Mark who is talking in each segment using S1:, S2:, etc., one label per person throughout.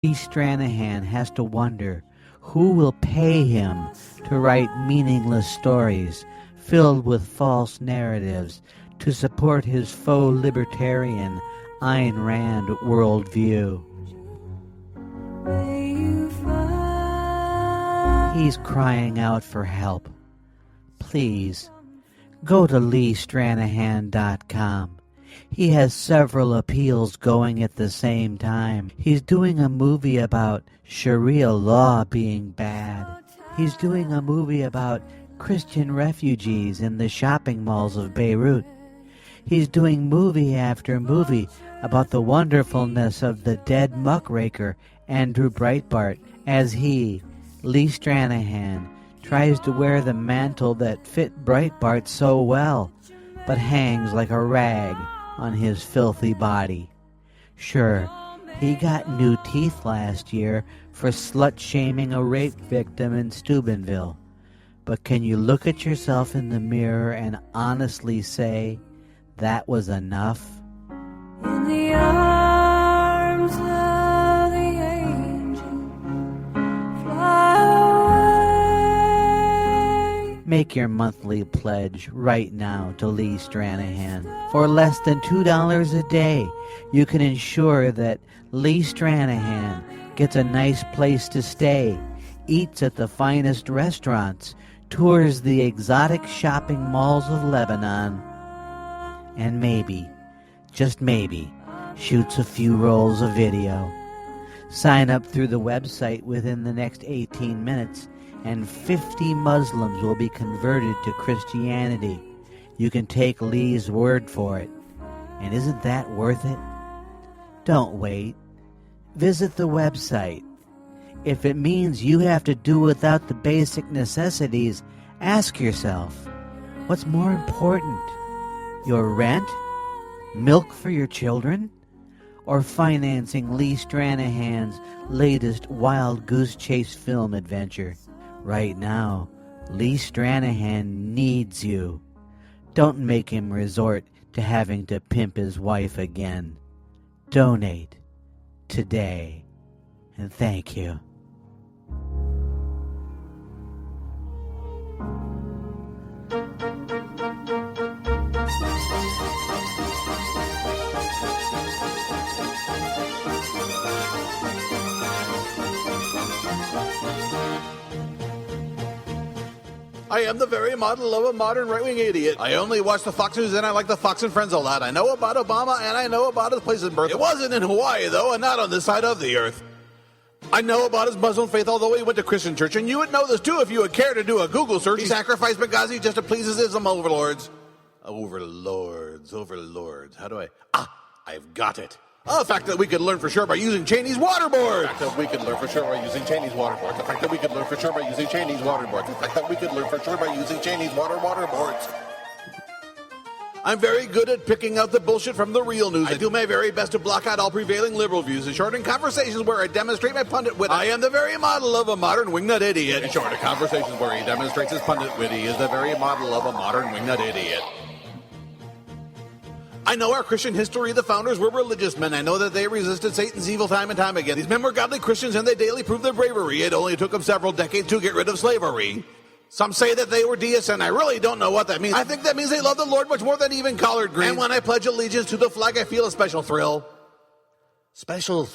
S1: Lee Stranahan has to wonder who will pay him to write meaningless stories filled with false narratives to support his faux libertarian Ayn Rand worldview. He's crying out for help. Please, go to leestranahan.com. He has several appeals going at the same time. He's doing a movie about Sharia law being bad. He's doing a movie about Christian refugees in the shopping malls of Beirut. He's doing movie after movie about the wonderfulness of the dead muckraker Andrew Breitbart as he, Lee Stranahan, tries to wear the mantle that fit Breitbart so well, but hangs like a rag on his filthy body. Sure, he got new teeth last year for slut-shaming a rape victim in Steubenville. But can you look at yourself in the mirror and honestly say that was enough?
S2: In the arms of the angel, fly away.
S1: Make your monthly pledge right now to Lee Stranahan. For less than $2 a day, you can ensure that Lee Stranahan gets a nice place to stay, eats at the finest restaurants, tours the exotic shopping malls of Lebanon, and maybe, just maybe, shoots a few rolls of video. Sign up through the website within the next 18 minutes, and 50 Muslims will be converted to Christianity. You can take Lee's word for it. And isn't that worth it? Don't wait. Visit the website. If it means you have to do without the basic necessities, ask yourself, what's more important? Your rent? Milk for your children? Or financing Lee Stranahan's latest wild goose chase film adventure? Right now, Lee Stranahan needs you. Don't make him resort to having to pimp his wife again. Donate today. And thank you.
S3: I am the very model of a modern right-wing idiot. I only watch the Fox News and I like the Fox and Friends a lot. I know about Obama and I know about his place of birth. It wasn't in Hawaii, though, and not on this side of the earth. I know about his Muslim faith, although he went to Christian church, and you would know this, too, if you would care to do a Google search. He sacrificed Benghazi just to please his Islam overlords. Overlords. How do I've got it. The fact that we could learn for sure by using Cheney's waterboard. The fact that we could learn for sure by using Cheney's waterboard. The fact that we could learn for sure by using Cheney's waterboard. The fact that we could learn for sure by using Cheney's waterboards. I'm very good at picking out the bullshit from the real news. I do my very best to block out all prevailing liberal views. In short, in conversations where I demonstrate my pundit wit, I am the very model of a modern wingnut idiot. In short, in conversations where he demonstrates his pundit wit, he is the very model of a modern wingnut idiot. I know our Christian history. The founders were religious men. I know that they resisted Satan's evil time and time again. These men were godly Christians, and they daily proved their bravery. It only took them several decades to get rid of slavery. Some say that they were deists, and I really don't know what that means. I think that means they love the Lord much more than even collard greens. And when I pledge allegiance to the flag, I feel a special thrill. Special.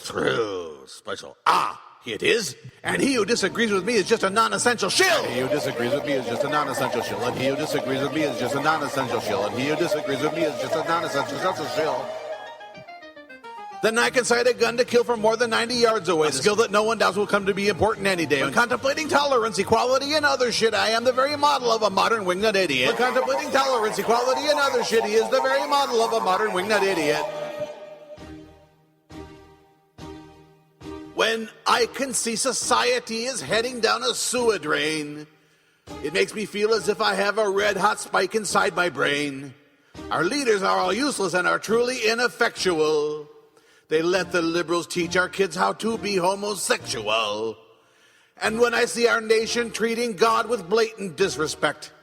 S3: It is. And he who disagrees with me is just a non-essential shill. And he who disagrees with me is just a non-essential shill. And he who disagrees with me is just a non-essential shill. And he who disagrees with me is just a non-essential shill. Then I can sight a gun to kill from more than 90 yards away. A skill that no one doubts will come to be important any day. When contemplating tolerance, equality, and other shit, I am the very model of a modern wingnut idiot. When contemplating tolerance, equality, and other shit, he is the very model of a modern wingnut idiot. When I can see society is heading down a sewer drain, it makes me feel as if I have a red-hot spike inside my brain. Our leaders are all useless and are truly ineffectual. They let the liberals teach our kids how to be homosexual. And when I see our nation treating God with blatant disrespect,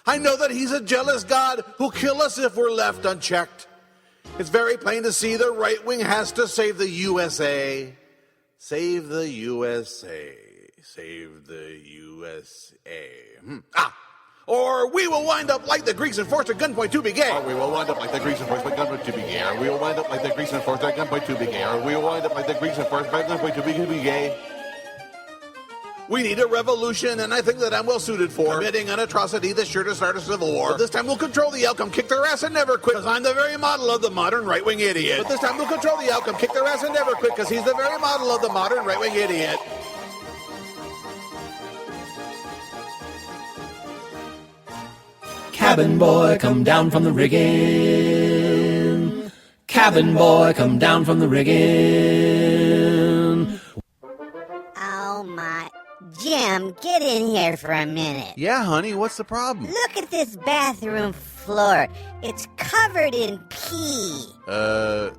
S3: I know that he's a jealous God who'll kill us if we're left unchecked. It's very plain to see the right wing has to save the USA. Save the USA. Save the USA. Or we will wind up like the Greeks enforced at gunpoint to be gay. Or we will wind up like the Greeks enforced at gunpoint to be gay. Or we will wind up like the Greeks enforced at gunpoint to be gay. Or we will wind up like the Greeks enforced at gunpoint to be gay. We need a revolution, and I think that I'm well suited for committing an atrocity that's sure to start a civil war. But this time we'll control the outcome, kick their ass, and never quit, because I'm the very model of the modern right-wing idiot. But this time we'll control the outcome, kick their ass, and never quit, because he's the very model of the modern right-wing idiot.
S4: Cabin boy, come down from the rigging. Cabin boy, come down from the rigging.
S5: Oh my... Jim, get in here for a minute.
S3: Yeah, honey, what's the problem?
S5: Look at this bathroom floor. It's covered in pee.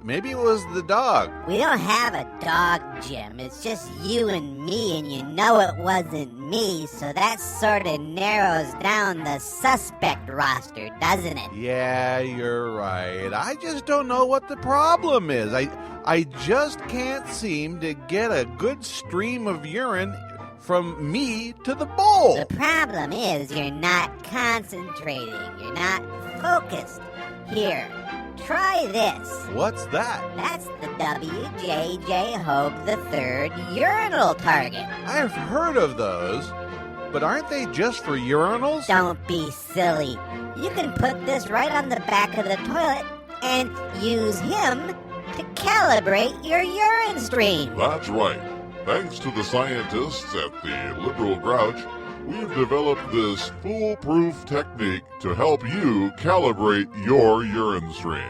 S3: Maybe it was the dog.
S5: We don't have a dog, Jim. It's just you and me, and you know it wasn't me, so that sort of narrows down the suspect roster, doesn't it?
S3: Yeah, you're right. I just don't know what the problem is. I just can't seem to get a good stream of urine from me to the bowl.
S5: The problem is you're not concentrating. You're not focused. Here, try this.
S3: What's that?
S5: That's the WJJ Hogue III urinal target.
S3: I've heard of those, but aren't they just for urinals?
S5: Don't be silly. You can put this right on the back of the toilet and use him to calibrate your urine stream.
S6: That's right. Thanks to the scientists at the Liberal Grouch, we've developed this foolproof technique to help you calibrate your urine stream.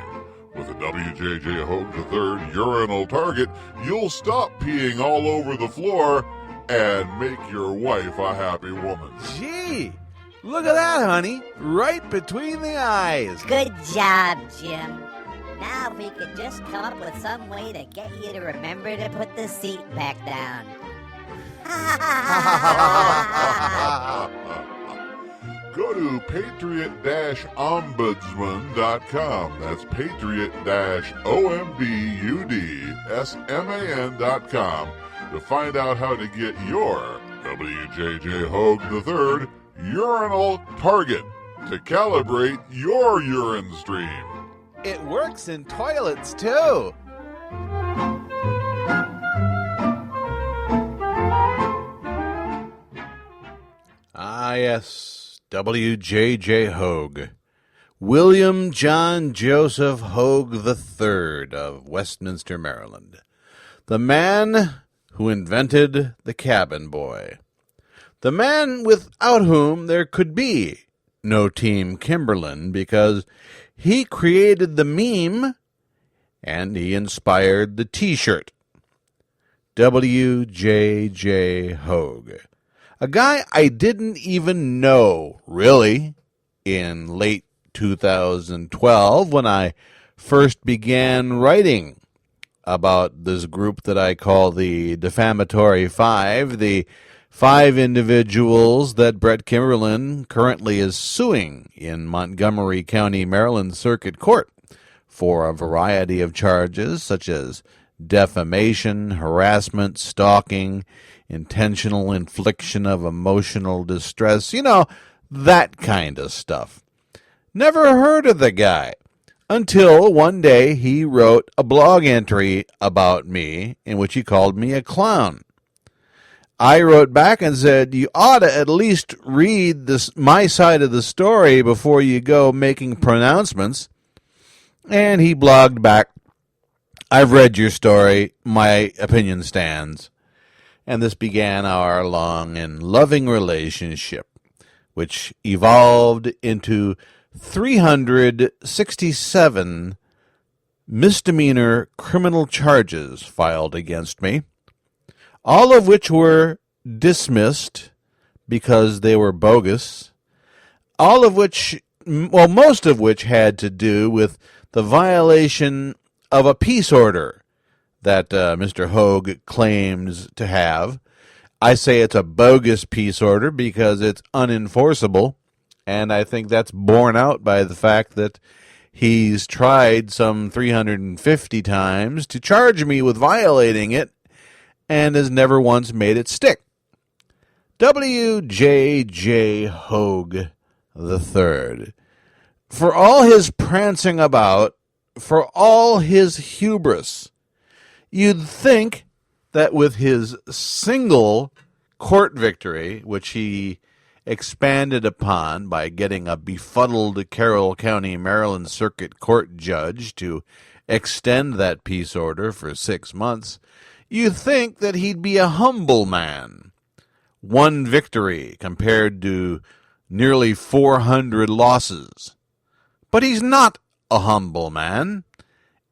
S6: With the WJJ Hogue III urinal target, you'll stop peeing all over the floor and make your wife a happy woman.
S3: Gee, look at that, honey. Right between the eyes.
S5: Good job, Jim. Now if we could just come up with some way to get you to remember to put the seat back down.
S6: Go to patriot-ombudsman.com. That's patriot-ombudsman.com to find out how to get your WJJ Hogue III urinal target to calibrate your urine stream.
S3: It works in toilets, too. Ah, yes, WJJ Hogue. William John Joseph Hogue III of Westminster, Maryland. The man who invented the cabin boy. The man without whom there could be no Team Kimberlin, because he created the meme and he inspired the T-shirt. WJJ Hogue. A guy I didn't even know, really, in late 2012 when I first began writing about this group that I call the Defamatory Five, the 5 individuals that Brett Kimberlin currently is suing in Montgomery County, Maryland Circuit Court for a variety of charges such as defamation, harassment, stalking, intentional infliction of emotional distress, that kind of stuff. Never heard of the guy until one day he wrote a blog entry about me in which he called me a clown. I wrote back and said, you ought to at least read my side of the story before you go making pronouncements. And he blogged back, I've read your story, my opinion stands. And this began our long and loving relationship, which evolved into 367 misdemeanor criminal charges filed against me, all of which were dismissed because they were bogus, most of which had to do with the violation of a peace order that Mr. Hogue claims to have. I say it's a bogus peace order because it's unenforceable, and I think that's borne out by the fact that he's tried some 350 times to charge me with violating it, and has never once made it stick. W.J.J. Hogue III. For all his prancing about, for all his hubris, you'd think that with his single court victory, which he expanded upon by getting a befuddled Carroll County, Maryland Circuit Court judge to extend that peace order for 6 months, you'd think that he'd be a humble man. One victory compared to nearly 400 losses. But he's not a humble man.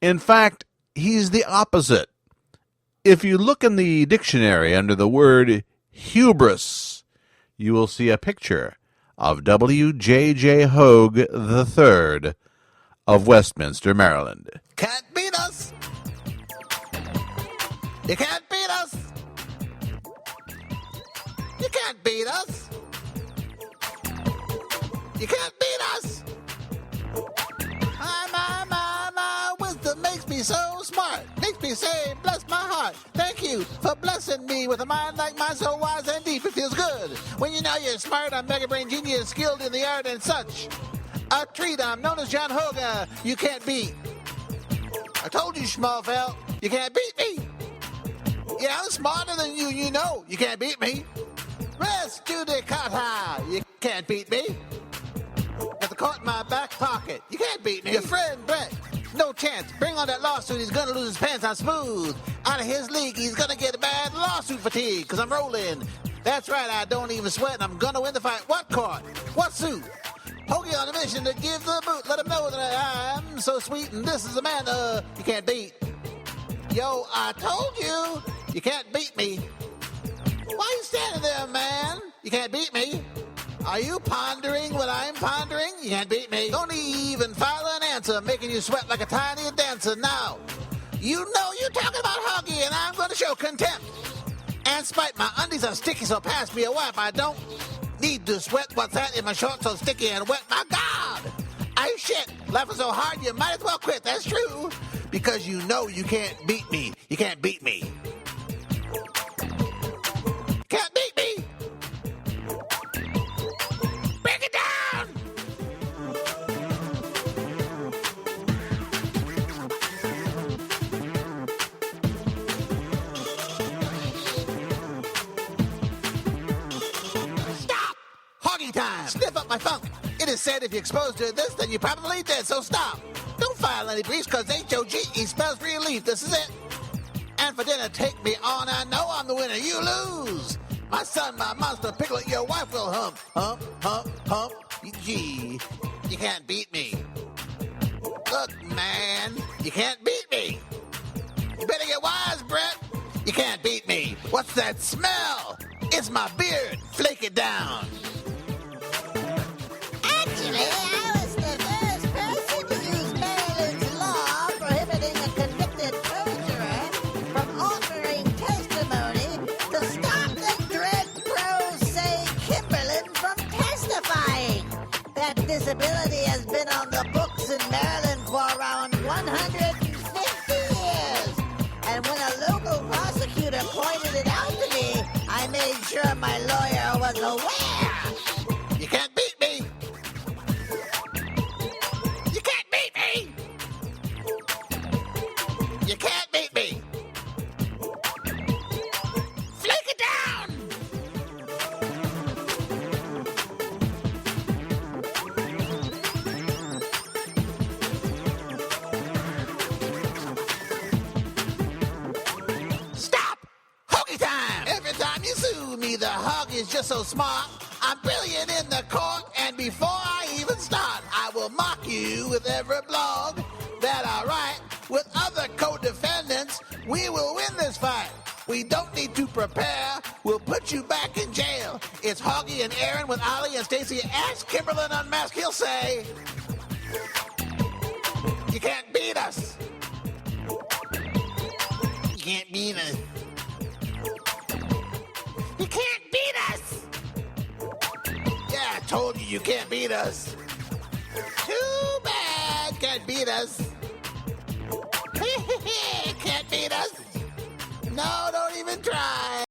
S3: In fact, he's the opposite. If you look in the dictionary under the word hubris, you will see a picture of W.J.J. Hogue III of Westminster, Maryland.
S7: Can't beat us. You can't beat us. You can't beat us. You can't beat us. My wisdom makes me so smart. Makes me say, bless my heart. Thank you for blessing me with a mind like mine, so wise and deep. It feels good when you know you're smart. I'm mega brain genius, skilled in the art and such. A treat, I'm known as John Hogue. You can't beat. I told you, Schmalfeld, you can't beat me. Yeah, I'm smarter than you, you know. You can't beat me. Rest judicata. You can't beat me. Got the court in my back pocket. You can't beat me. Your friend Brett, no chance. Bring on that lawsuit. He's gonna lose his pants. I'm smooth. Out of his league, he's gonna get a bad lawsuit fatigue. Cause I'm rolling. That's right, I don't even sweat. And I'm gonna win the fight. What court? What suit? Hoagie on a mission to give the boot. Let him know that I'm so sweet and this is a man you can't beat. Yo, I told you, you can't beat me. Why you standing there, man? You can't beat me. Are you pondering what I'm pondering? You can't beat me. Don't even file an answer, making you sweat like a tiny dancer. Now, you know you're talking about Hoagie, and I'm going to show contempt. And spite my undies are sticky, so pass me a wipe. I don't need to sweat. What's that in my shorts so sticky and wet? My God! I shit. Laughing so hard you might as well quit. That's true. Because you know you can't beat me. You can't beat me. Can't beat me. Break it down. Stop. Hoggy time. Sniff up my funk. It is said if you're exposed to this, then you're probably dead, so stop. Don't file any briefs, cause H-O-G-E spells relief. This is it. And for dinner, take me on. I know I'm the winner. You lose. My son, my monster, pickle it. Your wife will hump. Hump, hump, hump. Gee, you can't beat me. Look, man, you can't beat me. You better get wise, Brett. You can't beat me. What's that smell? It's my beard. Flake it down.
S8: Actually, I was the first person to use Maryland's law prohibiting a convicted perjurer from offering testimony to stop the dread pro se Kimberlin from testifying. That disability has been on the books in Maryland for around 150 years. And when a local prosecutor pointed it out to me, I made sure my lawyer was aware.
S7: You can't beat me. You can't beat me. You can't beat me. Flake it down. Stop. Hoagie time. Every time you sue me, the hog is just so smart. I'm brilliant in the court, and before I even start, I will mock you with every blog that I write. With other co-defendants, we will win this fight. We don't need to prepare. We'll put you back in jail. It's Hoggy and Aaron with Ollie and Stacy. Ask Kimberlin unmasked. He'll say, you can't beat us. You can't beat us. You can't beat us. Yeah, I told you can't beat us. Too bad, can't beat us. Can't beat us. No, don't even try.